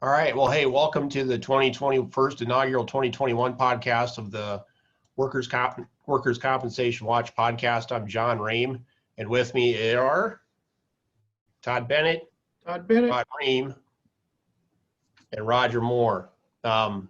All right. Well, hey, welcome to the 2021 inaugural 2021 podcast of the Workers' Compensation Watch podcast. I'm John Rehm, and with me are Todd Bennet, Rod Rehm, and Roger Moore. One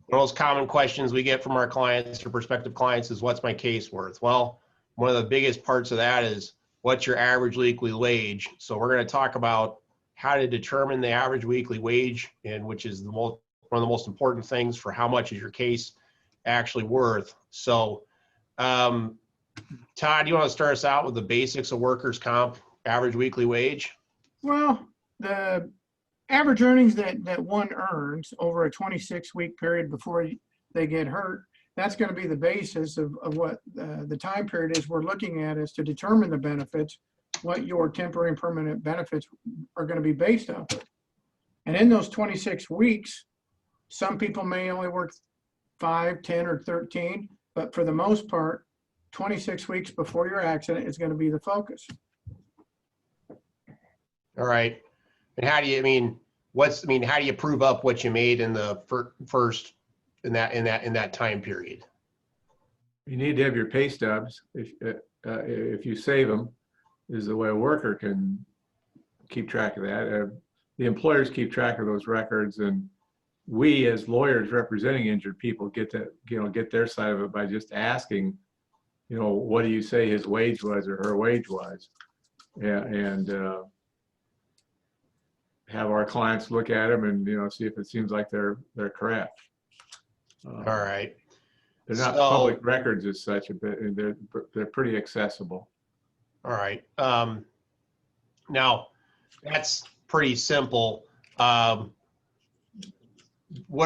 of those common questions we get from our clients or prospective clients is, what's my case worth? Well, one of the biggest parts of that is, what's your average weekly wage? So we're going to talk about how to determine the average weekly wage, and which is one of the most important things for how much is your case actually worth. So, Todd, you want to start us out with the basics of workers' comp average weekly wage? Well, the average earnings that one earns over a 26-week period before they get hurt, that's going to be the basis of what the time period is we're looking at, is to determine the benefits, what your temporary and permanent benefits are going to be based off of. And in those 26 weeks, some people may only work 5, 10, or 13, but for the most part, 26 weeks before your accident is going to be the focus. All right. And how do you, how do you prove up what you made in the first, in that time period? You need to have your pay stubs. If you save them, is the way a worker can keep track of that. The employers keep track of those records, and we as lawyers representing injured people get to, get their side of it by just asking, what do you say his wage was or her wage was? Yeah, and have our clients look at them and see if it seems like they're correct. All right. They're not public records as such, but they're pretty accessible. All right. Now, that's pretty simple. What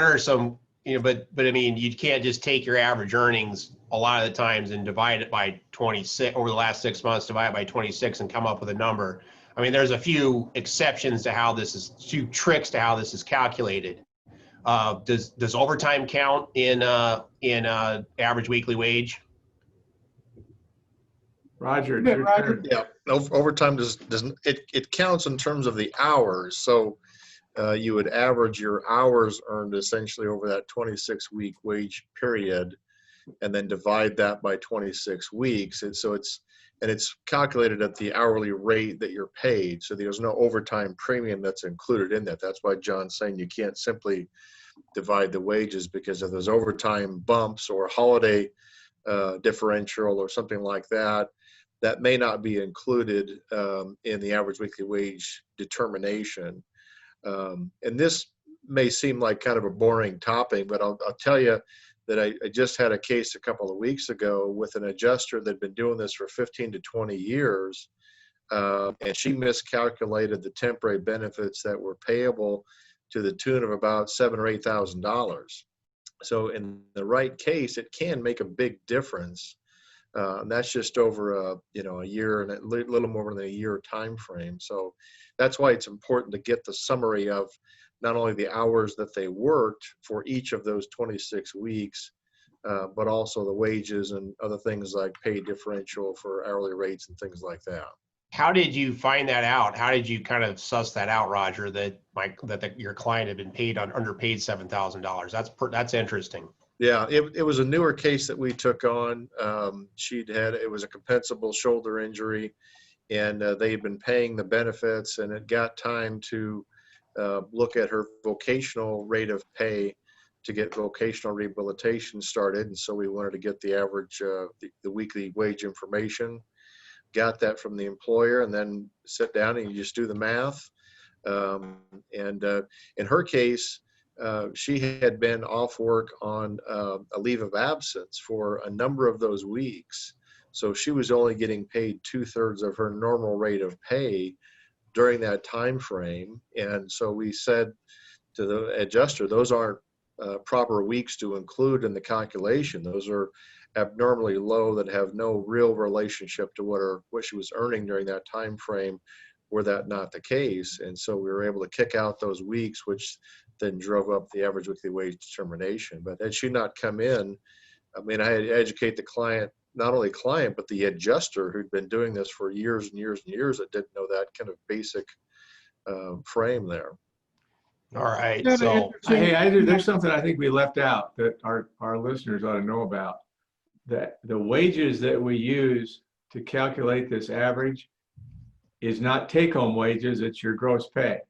are some, but you can't just take your average earnings a lot of the times and divide it by 26 over the last 6 months, divide it by 26 and come up with a number. There's a few exceptions to how this is, few tricks to how this is calculated. Does overtime count in average weekly wage? Roger. Yeah, overtime doesn't it counts in terms of the hours. So you would average your hours earned essentially over that 26-week wage period, and then divide that by 26 weeks. And so it's calculated at the hourly rate that you're paid. So there's no overtime premium that's included in that. That's why John's saying you can't simply divide the wages, because of those overtime bumps or holiday differential or something like that, that may not be included in the average weekly wage determination. And this may seem like kind of a boring topic, but I'll tell you that I just had a case a couple of weeks ago with an adjuster that'd been doing this for 15 to 20 years, and she miscalculated the temporary benefits that were payable to the tune of about $7,000 or $8,000. So in the right case, it can make a big difference. And that's just over a year and a little more than a year time frame. So that's why it's important to get the summary of not only the hours that they worked for each of those 26 weeks, but also the wages and other things like pay differential for hourly rates and things like that. How did you find that out? How did you kind of suss that out, Roger, that your client had been underpaid $7,000? That's interesting. Yeah, it was a newer case that we took on. It was a compensable shoulder injury, and they had been paying the benefits, and it got time to look at her vocational rate of pay to get vocational rehabilitation started. And so we wanted to get the average, the weekly wage information, got that from the employer, and then sit down and you just do the math. And in her case, she had been off work on a leave of absence for a number of those weeks. So she was only getting paid 2/3 of her normal rate of pay during that time frame. And so we said to the adjuster, those aren't proper weeks to include in the calculation. Those are abnormally low that have no real relationship to what she was earning during that time frame, were that not the case. And so we were able to kick out those weeks, which then drove up the average weekly wage determination. But had she not come in, I had to educate the client, not only client, but the adjuster who'd been doing this for years and years and years, that didn't know that kind of basic frame there. All right, Kind of so, interesting. Hey, there's something I think we left out that our listeners ought to know about. That the wages that we use to calculate this average is not take-home wages, it's your gross pay.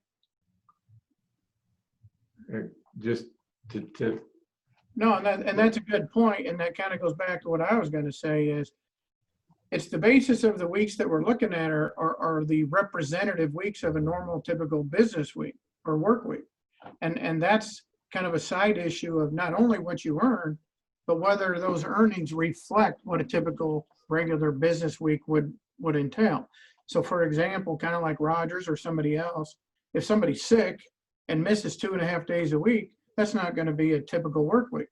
Just to No, and that's a good point, and that kind of goes back to what I was going to say is it's the basis of the weeks that we're looking at are the representative weeks of a normal typical business week or work week. And that's kind of a side issue of not only what you earn, but whether those earnings reflect what a typical regular business week would entail. So for example, kind of like Rogers or somebody else, if somebody's sick and misses 2.5 days a week, that's not going to be a typical work week.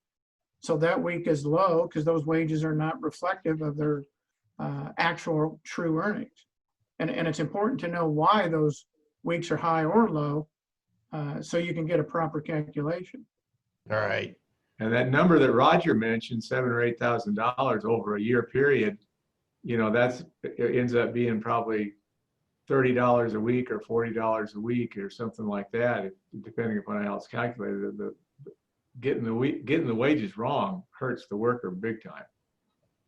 So that week is low because those wages are not reflective of their actual true earnings. And it's important to know why those weeks are high or low so you can get a proper calculation. all right. and that number that Roger mentioned, $7,000 or $8,000 over a year period, you know, it ends up being probably $30 a week or $40 a week or something like that, depending upon how it's calculated. Getting the wages wrong hurts the worker big time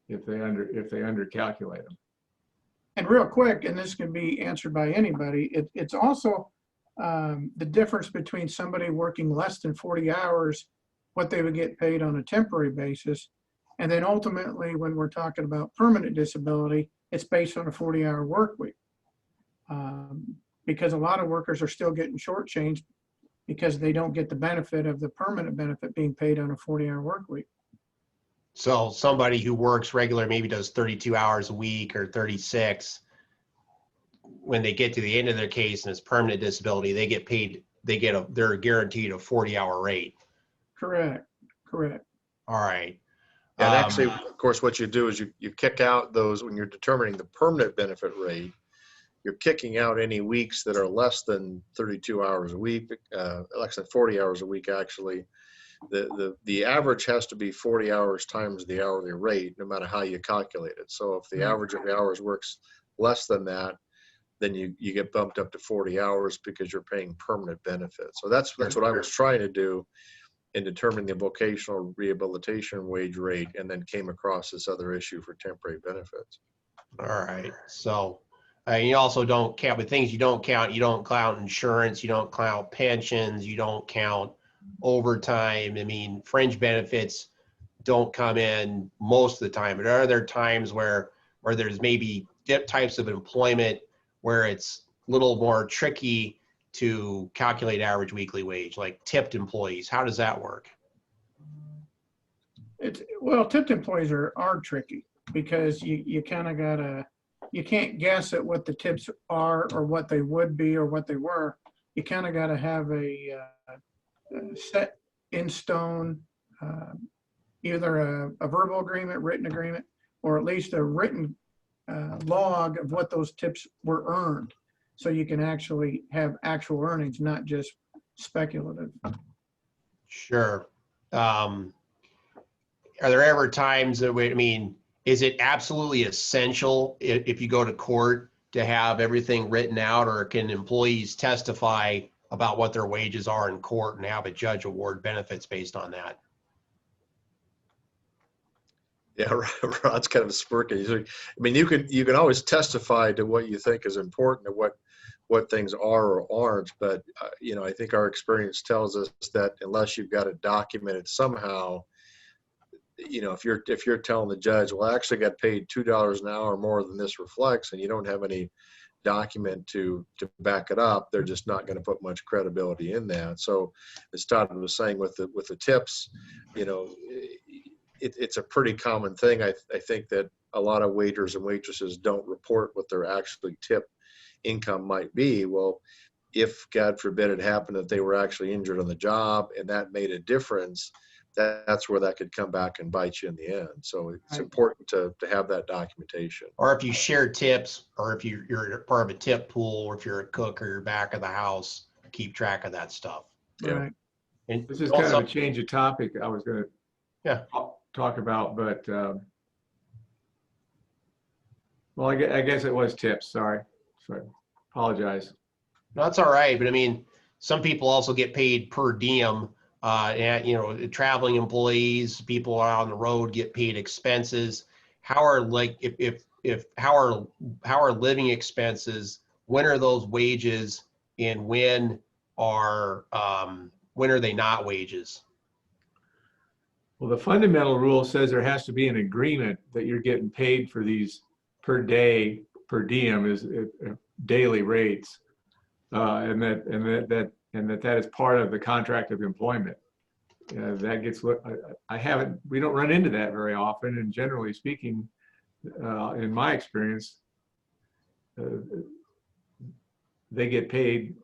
if they undercalculate them. And real quick, and this can be answered by anybody, it's also the difference between somebody working less than 40 hours, what they would get paid on a temporary basis. And then ultimately, when we're talking about permanent disability, it's based on a 40-hour work week. Because a lot of workers are still getting shortchanged because they don't get the benefit of the permanent benefit being paid on a 40-hour work week. So somebody who works regular, maybe does 32 hours a week or 36, when they get to the end of their case and it's permanent disability, they get paid, they're guaranteed a 40-hour rate. Correct. All right. And actually, of course, what you do is you kick out those when you're determining the permanent benefit rate. You're kicking out any weeks that are less than 32 hours a week, less than 40 hours a week, actually. The average has to be 40 hours times the hourly rate, no matter how you calculate it. So if the average of the hours works less than that, then you get bumped up to 40 hours because you're paying permanent benefits. So that's what I was trying to do in determining the vocational rehabilitation wage rate, and then came across this other issue for temporary benefits. All right. So you also don't count, but things you don't count insurance, you don't count pensions, you don't count overtime. I mean, fringe benefits don't come in most of the time, but are there times where there's maybe types of employment where it's a little more tricky to calculate average weekly wage, like tipped employees? How does that work? Well, tipped employees are tricky because you kind of you can't guess at what the tips are or what they would be or what they were. You kind of got to have a set in stone, either a verbal agreement, written agreement, or at least a written log of what those tips were earned. So you can actually have actual earnings, not just speculative. Sure. Are there ever times that is it absolutely essential if you go to court to have everything written out, or can employees testify about what their wages are in court and have a judge award benefits based on that? Yeah, Rod's kind of smirking. I mean, you can always testify to what you think is important or what things are or aren't, but I think our experience tells us that unless you've got it documented somehow, if you're telling the judge, well, I actually got paid $2 an hour more than this reflects, and you don't have any document to back it up, they're just not going to put much credibility in that. So as Todd was saying with the tips, it's a pretty common thing. I think that a lot of waiters and waitresses don't report what their actually tip income might be. Well, if God forbid it happened that they were actually injured on the job and that made a difference, that's where that could come back and bite you in the end. So it's important to have that documentation. Or if you share tips, or if you're part of a tip pool, or if you're a cook or you're back of the house, keep track of that stuff. Yeah. Right. And This is kind of a change of topic I was going to talk about, but well, I guess it was tips. Sorry, apologize. No, that's all right. But some people also get paid per diem. And you know, traveling employees, people out on the road get paid expenses. How are like if how are living expenses? When are those wages, and when are they not wages? Well, the fundamental rule says there has to be an agreement that you're getting paid for these per day, per diem is daily rates. And that is part of the contract of employment. That gets what we don't run into that very often. And generally speaking, in my experience, they get paid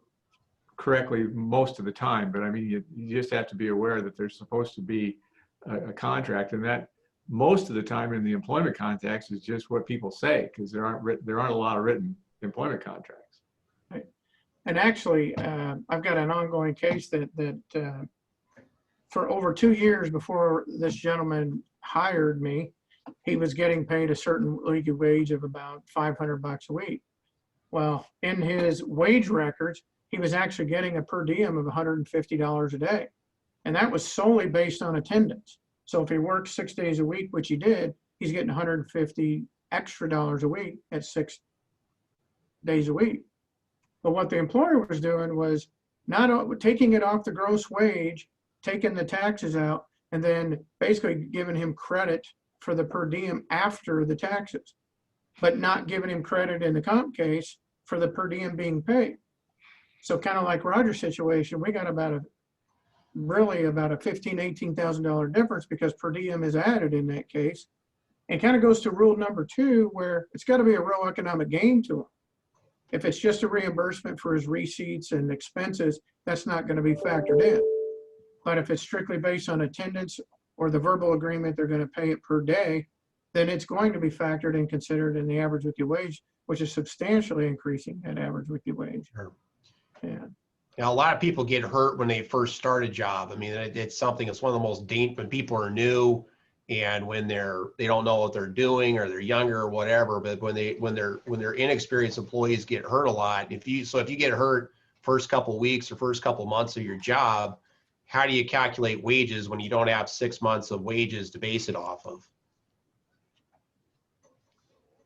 correctly most of the time. But I mean, you just have to be aware that there's supposed to be a contract, and that most of the time in the employment context is just what people say, because there aren't a lot of written employment contracts. Right. And actually, I've got an ongoing case that for over 2 years before this gentleman hired me, he was getting paid a certain weekly wage of about $500 a week. Well, in his wage records, he was actually getting a per diem of $150 a day. And that was solely based on attendance. So if he worked 6 days a week, which he did, he's getting $150 extra a week at 6 days a week. But what the employer was doing was not taking it off the gross wage, taking the taxes out, and then basically giving him credit for the per diem after the taxes, but not giving him credit in the comp case for the per diem being paid. So kind of like Roger's situation, we got about a $15,000, $18,000 difference because per diem is added in that case. And kind of goes to rule number 2, where it's got to be a real economic gain to him. If it's just a reimbursement for his receipts and expenses, that's not going to be factored in. But if it's strictly based on attendance or the verbal agreement, they're going to pay it per day, then it's going to be factored and considered in the average weekly wage, which is substantially increasing that average weekly wage. Sure. Yeah. Now, a lot of people get hurt when they first start a job. I mean, it's something that's one of the most dangerous when people are new and when they don't know what they're doing or they're younger or whatever. But when they're inexperienced employees get hurt a lot. If you get hurt first couple weeks or first couple months of your job, how do you calculate wages when you don't have 6 months of wages to base it off of?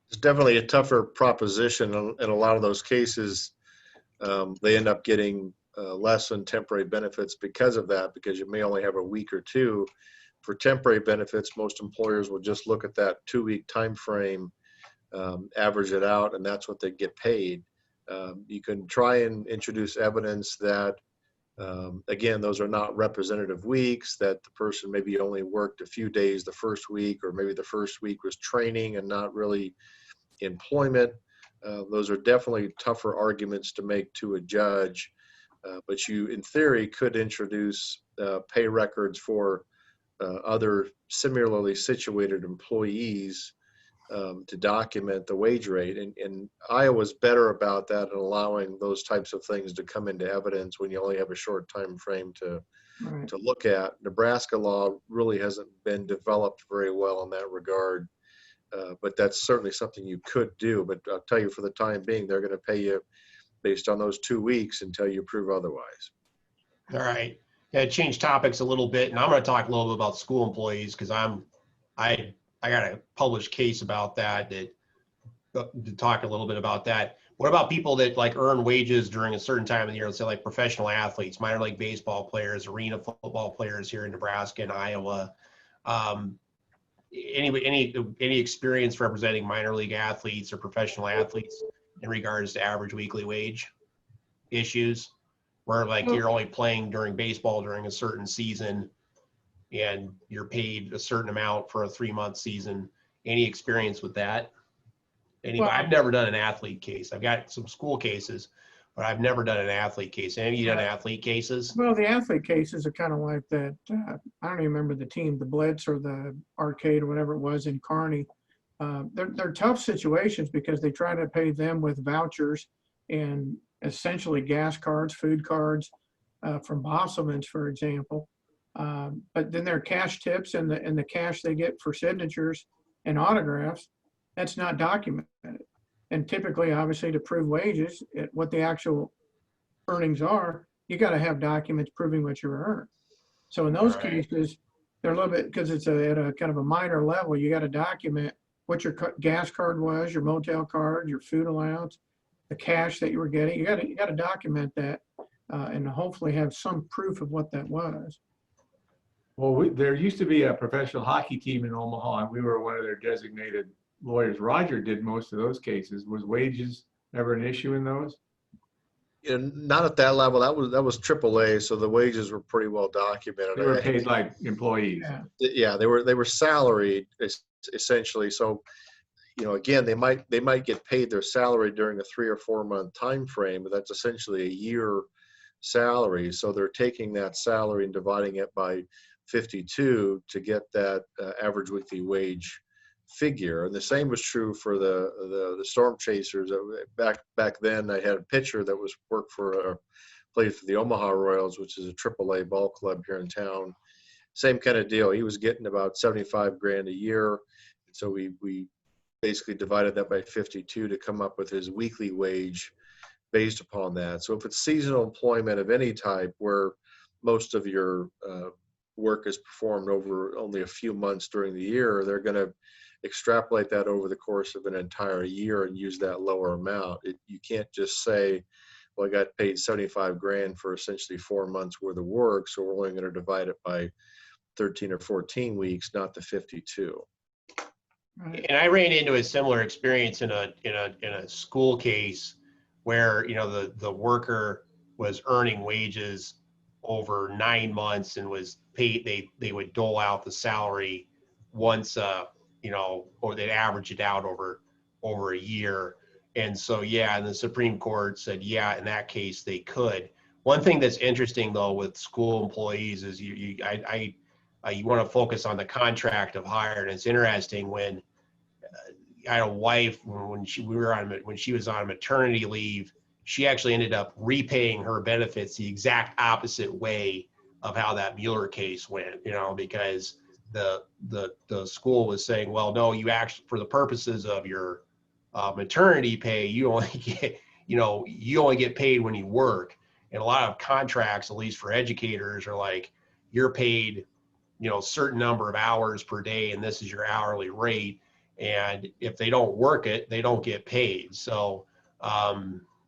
It's definitely a tougher proposition. In a lot of those cases, they end up getting less than temporary benefits because of that, because you may only have a week or two. For temporary benefits, most employers will just look at that 2-week time frame, average it out, and that's what they get paid. You can try and introduce evidence that, again, those are not representative weeks, that the person maybe only worked a few days the first week, or maybe the first week was training and not really employment. Those are definitely tougher arguments to make to a judge, but you, in theory, could introduce pay records for other similarly situated employees to document the wage rate. And Iowa's better about that and allowing those types of things to come into evidence when you only have a short time frame to look at. Nebraska law really hasn't been developed very well in that regard. But that's certainly something you could do. But I'll tell you, for the time being, they're going to pay you based on those 2 weeks until you prove otherwise. All right. Yeah, change topics a little bit, and I'm going to talk a little bit about school employees because I got a published case about that to talk a little bit about that. What about people that like earn wages during a certain time of the year? Let's say like professional athletes, minor league baseball players, arena football players here in Nebraska and Iowa. Any experience representing minor league athletes or professional athletes in regards to average weekly wage issues, where like you're only playing during baseball during a certain season and you're paid a certain amount for a 3-month season? Any experience with that? Anybody? I've never done an athlete case. I've got some school cases, but I've never done an athlete case. Any of you done athlete cases? Well, the athlete cases are kind of like that. I don't even remember the team, the Blitz or the Arcade or whatever it was in Kearney. They're tough situations because they try to pay them with vouchers and essentially gas cards, food cards from Bosselman's, for example. But then their cash tips and the cash they get for signatures and autographs, that's not documented. And typically, obviously, to prove wages, what the actual earnings are, you got to have documents proving what you earned. So in those Right. cases, they're a little bit, because it's at a kind of a minor level, you got to document what your gas card was, your motel card, your food allowance, the cash that you were getting. You got to document that and hopefully have some proof of what that was. Well, there used to be a professional hockey team in Omaha, and we were one of their designated lawyers. Roger did most of those cases. Was wages ever an issue in those? Not at that level. That was AAA, so the wages were pretty well documented. They were paid like employees. Yeah. Yeah, they were salaried essentially. So, again, they might get paid their salary during a 3 or 4 month time frame, but that's essentially a year salary. So they're taking that salary and dividing it by 52 to get that average weekly wage figure. And the same was true for the storm chasers. Back then, I had a pitcher that was worked for played for the Omaha Royals, which is a AAA ball club here in town. Same kind of deal. He was getting about 75 grand a year. So we basically divided that by 52 to come up with his weekly wage based upon that. So if it's seasonal employment of any type where most of your work is performed over only a few months during the year, they're going to extrapolate that over the course of an entire year and use that lower amount. You can't just say, well, I got paid 75 grand for essentially 4 months worth of work, so we're only going to divide it by 13 or 14 weeks, not the 52. Right. And I ran into a similar experience in a school case where, the worker was earning wages over 9 months and was paid, they would dole out the salary once, or they'd average it out over a year. And so, yeah, and the Supreme Court said, yeah, in that case they could. One thing that's interesting though with school employees is you want to focus on the contract of hire. And it's interesting when I had a wife when she was on maternity leave, she actually ended up repaying her benefits the exact opposite way of how that Mueller case went, because the school was saying, well, no, you actually, for the purposes of your maternity pay, you only get paid when you work. And a lot of contracts, at least for educators, are like, you're paid, certain number of hours per day, and this is your hourly rate. And if they don't work it, they don't get paid. So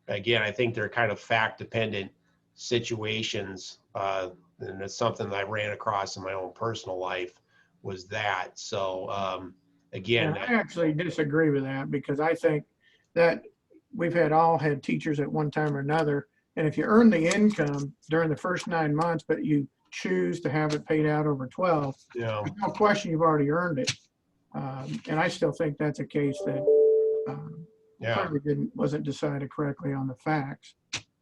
again, I think they're kind of fact dependent situations. And it's something that I ran across in my own personal life was that. So again, And I actually disagree with that because I think that we've all had teachers at one time or another. And if you earn the income during the first 9 months, but you choose to have it paid out over 12, there's no question you've already earned it. And I still think that's a case that probably wasn't decided correctly on the facts.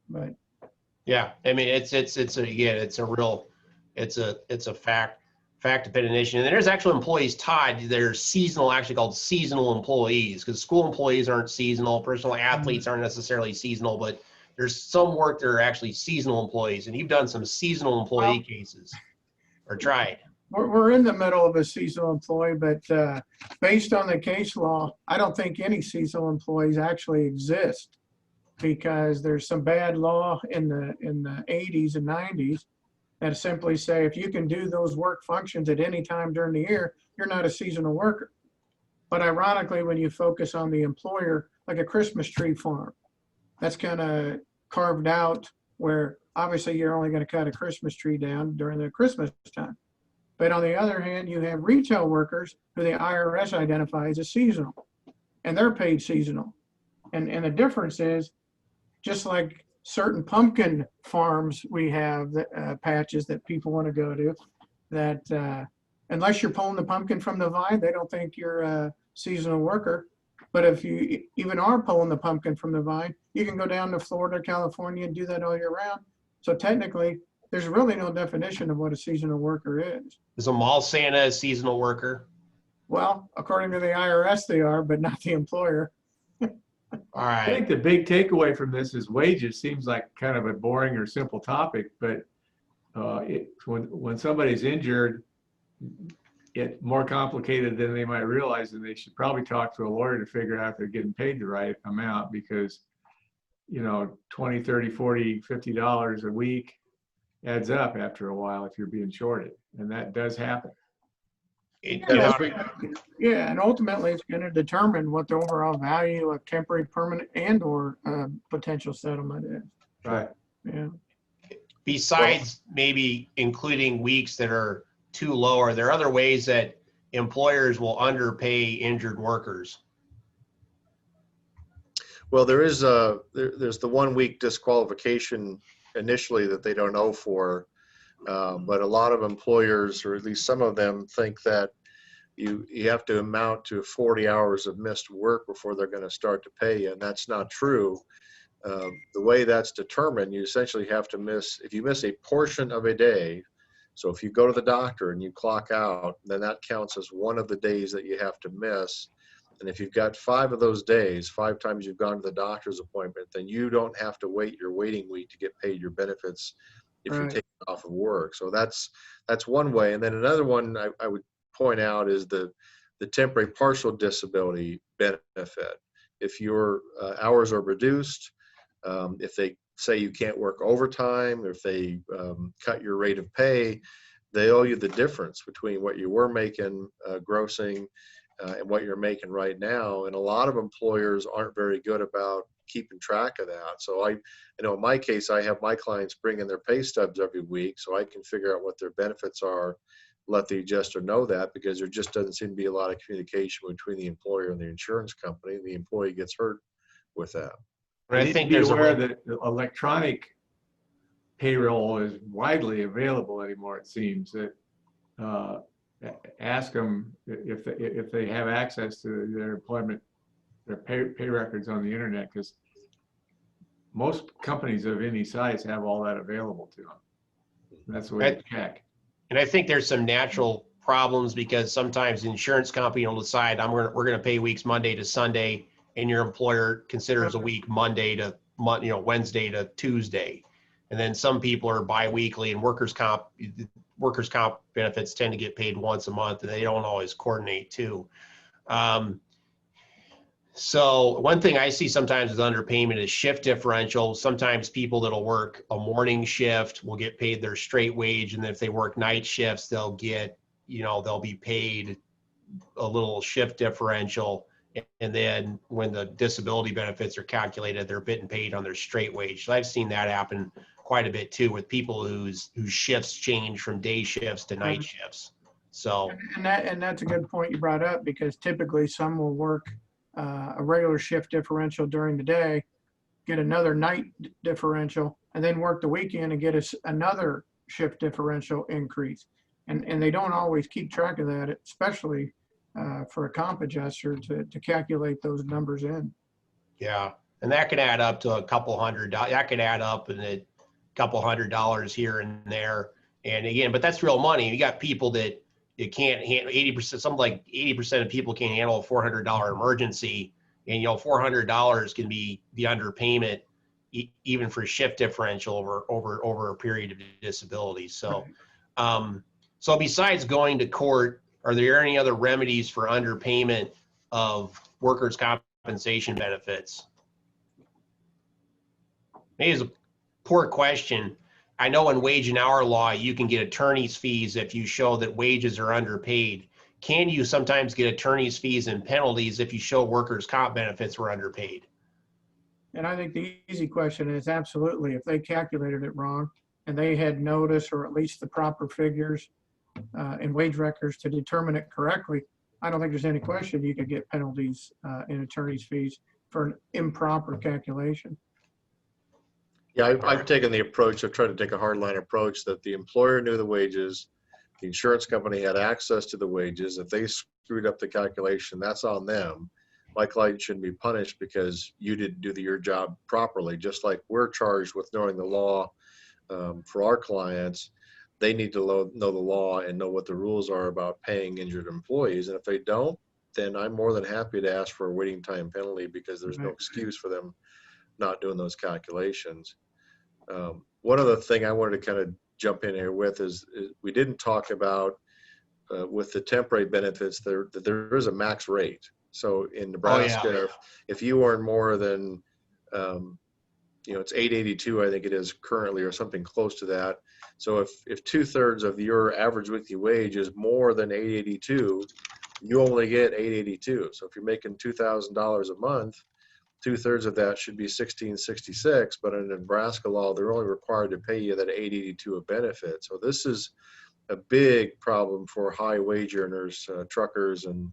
But yeah, I mean, it's a fact dependent issue. And there's actual employees tied. There's seasonal, actually called seasonal employees, because school employees aren't seasonal. Personal athletes aren't necessarily seasonal, but there's some work that are actually seasonal employees. And you've done some seasonal employee cases or tried. we're in the middle of a seasonal employee, but based on the case law, I don't think any seasonal employees actually exist because there's some bad law in the 80s and 90s that simply say if you can do those work functions at any time during the year, you're not a seasonal worker. But ironically, when you focus on the employer, like a Christmas tree farm, that's kind of carved out where obviously you're only going to cut a Christmas tree down during the Christmas time. But on the other hand, you have retail workers who the IRS identifies as seasonal, and they're paid seasonal. And the difference is, just like certain pumpkin farms we have, patches that people want to go to, that unless you're pulling the pumpkin from the vine, they don't think you're a seasonal worker. But if you even are pulling the pumpkin from the vine, you can go down to Florida, California, and do that all year round. So technically, there's really no definition of what a seasonal worker is. Is a mall Santa a seasonal worker? Well, according to the IRS, they are, but not the employer. All right. I think the big takeaway from this is wages seems like kind of a boring or simple topic, but when somebody's injured, it's more complicated than they might realize, and they should probably talk to a lawyer to figure out if they're getting paid the right amount, because you know, 20, 30, 40, $50 a week adds up after a while if you're being shorted. And that does happen. It, Yeah, you know, Yeah, and ultimately it's going to determine what the overall value of temporary, permanent, and or potential settlement is. Right. Yeah. besides maybe including weeks that are too low, are there other ways that employers will underpay injured workers? Well, there's the 1 week disqualification initially that they don't owe for, but a lot of employers, or at least some of them, think that you have to amount to 40 hours of missed work before they're going to start to pay you, and that's not true. The way that's determined, you essentially have to miss, if you miss a portion of a day, so if you go to the doctor and you clock out, then that counts as one of the days that you have to miss. And if you've got 5 of those days, 5 times you've gone to the doctor's appointment, then you don't have to wait your waiting week to get paid your benefits if you Right. take it off of work. So that's one way. And then another one I would point out is the temporary partial disability benefit. If your hours are reduced, if they say you can't work overtime, or if they cut your rate of pay, they owe you the difference between what you were making grossing and what you're making right now. And a lot of employers aren't very good about keeping track of that. So I know in my case, I have my clients bring in their pay stubs every week so I can figure out what their benefits are, let the adjuster know that, because there just doesn't seem to be a lot of communication between the employer and the insurance company. The employee gets hurt with that. And I think be there's aware a, that electronic payroll is widely available anymore. It seems that ask them if they have access to their employment, their pay records on the internet, because most companies of any size have all that available to them. That's the way to check. and I think there's some natural problems because sometimes the insurance company will decide we're going to pay weeks Monday to Sunday, and your employer considers a week Monday to Wednesday to Tuesday, and then some people are biweekly, and workers' comp benefits tend to get paid once a month, and they don't always coordinate too. So one thing I see sometimes with underpayment is shift differential. Sometimes people that'll work a morning shift will get paid their straight wage, and then if they work night shifts, they'll get, they'll be paid a little shift differential. And then when the disability benefits are calculated, they're getting paid on their straight wage. So I've seen that happen quite a bit too with people whose shifts change from day shifts to night shifts. So And that's a good point you brought up, because typically some will work a regular shift differential during the day, get another night differential, and then work the weekend and get another shift differential increase. And they don't always keep track of that, especially for a comp adjuster to calculate those numbers in. yeah, and that could add up to a couple $100. That could add up in a couple $100 here and there. And again, but that's real money. You got people that you can't handle 80%, something like 80% of people can't handle a $400 emergency, and $400 can be the underpayment even for shift differential over a period of disability. So, so besides going to court, are there any other remedies for underpayment of workers' compensation benefits? Maybe it's a poor question. I know in wage and hour law, you can get attorney's fees if you show that wages are underpaid. Can you sometimes get attorney's fees and penalties if you show workers' comp benefits were underpaid? And I think the easy question is absolutely. If they calculated it wrong and they had notice, or at least the proper figures and wage records to determine it correctly, I don't think there's any question you could get penalties and attorney's fees for an improper calculation. Yeah, I've taken the approach of trying to take a hardline approach that the employer knew the wages, the insurance company had access to the wages. If they screwed up the calculation, that's on them. My client shouldn't be punished because you didn't do your job properly. Just like we're charged with knowing the law for our clients, they need to know the law and know what the rules are about paying injured employees. And if they don't, then I'm more than happy to ask for a waiting time penalty, because there's no excuse for them not doing those calculations. One other thing I wanted to kind of jump in here with is we didn't talk about with the temporary benefits, there is a max rate. So in Nebraska, if you earn more than it's 882, I think it is currently, or something close to that. So if 2/3 of your average weekly wage is more than 882, you only get 882. So if you're making $2,000 a month, 2/3 of that should be 1666. But in Nebraska law, they're only required to pay you that 882 of benefit. So this is a big problem for high wage earners, truckers and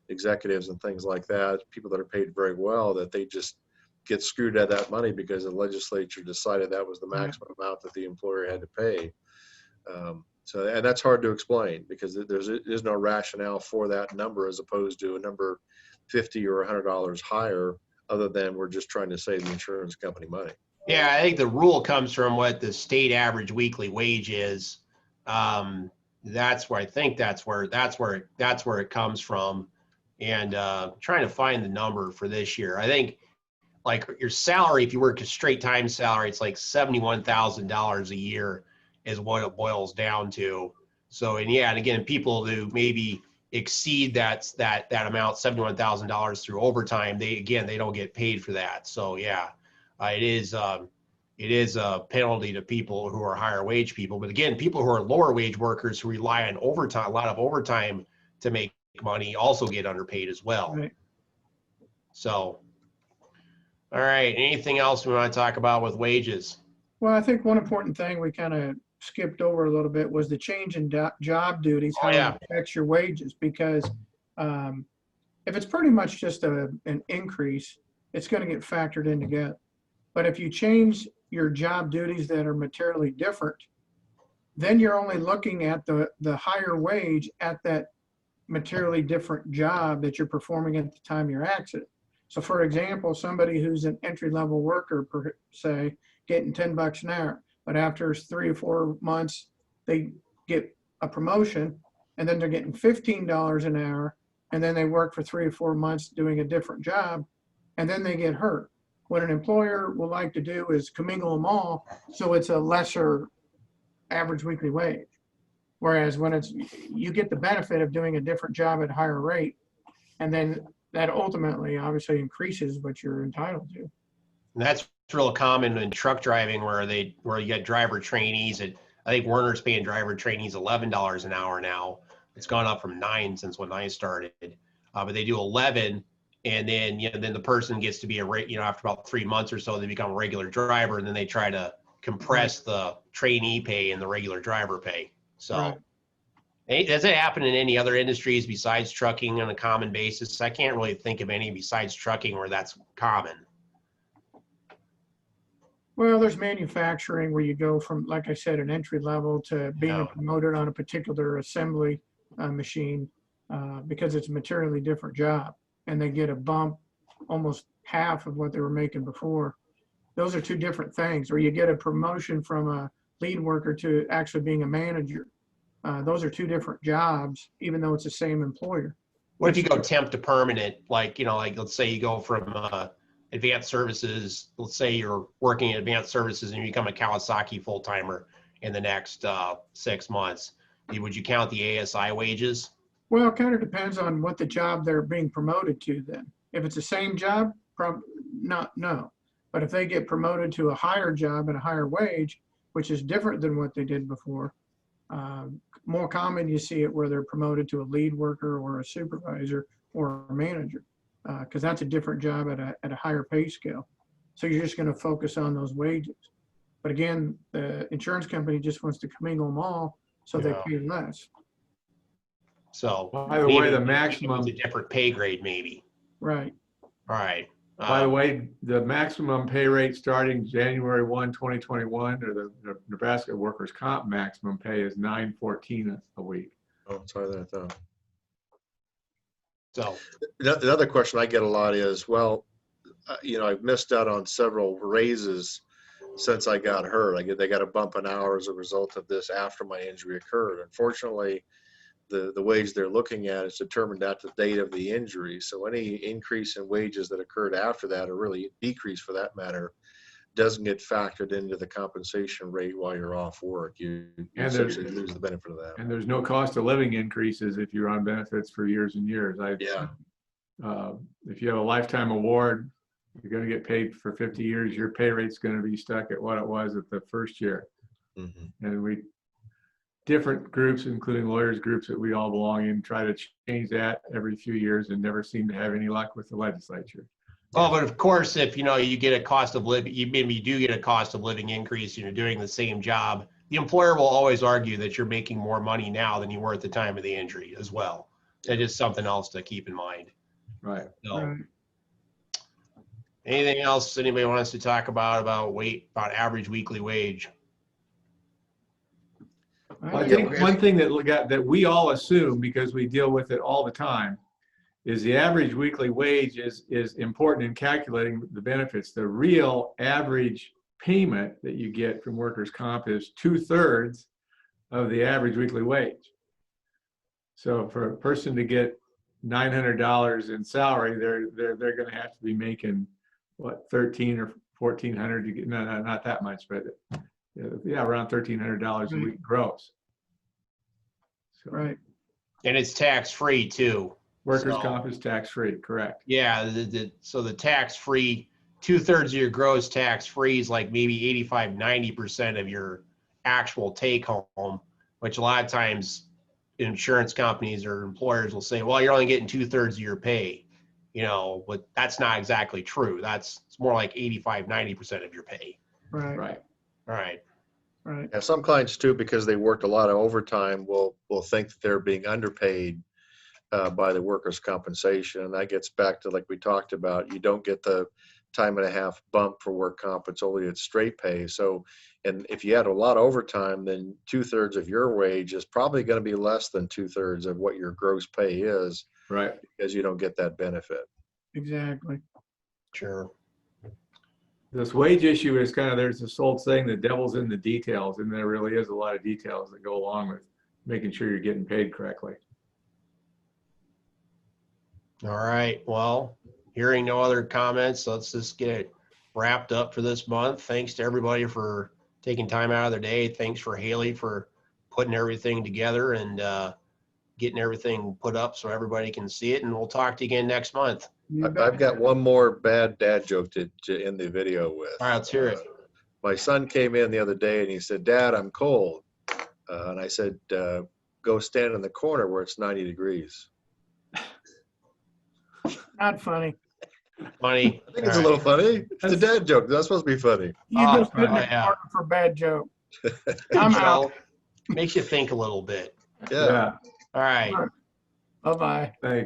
executives and things like that, people that are paid very well, that they just get screwed at that money because the legislature decided that was the maximum amount that the employer had to pay. And that's hard to explain because there's no rationale for that number as opposed to a number $50 or $100 higher, other than we're just trying to save the insurance company money. Yeah, I think the rule comes from what the state average weekly wage is. That's where it comes from. And trying to find the number for this year. I think like your salary, if you work a straight time salary, it's like $71,000 a year is what it boils down to. So, and again, people who maybe exceed that amount, $71,000 through overtime, they don't get paid for that. So yeah, it is a penalty to people who are higher wage people. But again, people who are lower wage workers who rely on overtime, a lot of overtime to make money, also get underpaid as well. Right. So, all right, anything else we want to talk about with wages? Well, I think one important thing we kind of skipped over a little bit was the change in job duties, how yeah. it affects your wages. Because if it's pretty much just an increase, it's going to get factored in together. But if you change your job duties that are materially different, then you're only looking at the higher wage at that materially different job that you're performing at the time of your accident. So for example, somebody who's an entry-level worker, per se, getting $10 an hour, but after 3 or 4 months, they get a promotion, and then they're getting $15 an hour, and then they work for 3 or 4 months doing a different job, and then they get hurt. What an employer will like to do is commingle them all, so it's a lesser average weekly wage. Whereas when you get the benefit of doing a different job at a higher rate, and then that ultimately obviously increases what you're entitled to. And that's real common in truck driving where you get driver trainees. And I think Werner's paying driver trainees $11 an hour now. It's gone up from $9 since when I started. But they do 11, and then then the person gets to be after about 3 months or so, they become a regular driver, and then they try to compress the trainee pay and the regular driver pay. So, right. Does it happen in any other industries besides trucking on a common basis? I can't really think of any besides trucking where that's common. Well, there's manufacturing where you go from, like I said, an entry level to being promoted on a particular assembly machine because it's a materially different job, and they get a bump almost half of what they were making before. Those are two different things. Or you get a promotion from a lead worker to actually being a manager. Those are two different jobs, even though it's the same employer. What if you go temp to permanent? Like let's say you go from advanced services. Let's say you're working in advanced services and you become a Kawasaki full timer in the next 6 months. Would you count the ASI wages? Well, it kind of depends on what the job they're being promoted to. Then, if it's the same job, no. But if they get promoted to a higher job at a higher wage, which is different than what they did before. More common, you see it where they're promoted to a lead worker or a supervisor or a manager, because that's a different job at a higher pay scale. So you're just going to focus on those wages. But again, the insurance company just wants to commingle them all, so they pay less. So by the way, the maximum is a different pay grade, maybe. Right. All right. By the way, the maximum pay rate starting January 1, 2021, or the Nebraska workers' comp maximum pay is $9.14 a week. Oh, it's higher than I thought. So the other question I get a lot is, well, I've missed out on several raises since I got hurt. They got a bump in hours as a result of this after my injury occurred. Unfortunately, the wage they're looking at is determined at the date of the injury. So any increase in wages that occurred after that, or really decrease for that matter, doesn't get factored into the compensation rate while you're off work. You essentially lose the benefit of that. And there's no cost of living increases if you're on benefits for years and years. If you have a lifetime award, You're going to get paid for 50 years. Your pay rate's going to be stuck at what it was at the first year. Mhm. And different groups, including lawyers groups that we all belong in, try to change that every few years and never seem to have any luck with the legislature. Well, but of course, if you get a cost of living, maybe you do get a cost of living increase and you're doing the same job, the employer will always argue that you're making more money now than you were at the time of the injury as well. That is something else to keep in mind. Right. So, Right. anything else anybody wants to talk about average weekly wage? Well, I think one thing that we all assume, because we deal with it all the time, is the average weekly wage is important in calculating the benefits. The real average payment that you get from workers' comp is 2/3 of the average weekly wage. So for a person to get $900 in salary, they're going to have to be making what, 1,300 or 1,400 to get, no, not that much, but yeah, around $1,300 a week gross. So Right. And it's tax-free too. workers' So- comp is tax-free, correct? Yeah, so the tax-free, 2/3 of your gross tax-free is like maybe 85, 90% of your actual take-home, which a lot of times insurance companies or employers will say, well, you're only getting 2/3 of your pay, but that's not exactly true. It's more like 85, 90% of your pay. Right. Right. All right. Right. Yeah, some clients too, because they worked a lot of overtime, will think that they're being underpaid by the workers' compensation. And that gets back to, like we talked about, you don't get the time and a half bump for work comp. It's only at straight pay. So, and if you had a lot of overtime, then 2/3 of your wage is probably going to be less than 2/3 of what your gross pay is, Right. because you don't get that benefit. Exactly. Sure. This wage issue is there's this old saying, the devil's in the details, and there really is a lot of details that go along with making sure you're getting paid correctly. All right. Well, hearing no other comments, let's just get it wrapped up for this month. Thanks to everybody for taking time out of their day. Thanks for Haley for putting everything together and getting everything put up so everybody can see it. And we'll talk to you again next month. You I've bet. got one more bad dad joke to end the video with. All right, let's hear it. My son came in the other day and he said, "Dad, I'm cold." And I said, "Go stand in the corner where it's 90 degrees." Not funny. Funny. I think it's a little funny. It's a dad joke. That's supposed to be funny. You Oh, just put in the yeah. corner for bad joke. I'm out. Makes you think a little bit. Yeah. All right. Bye-bye. Thanks.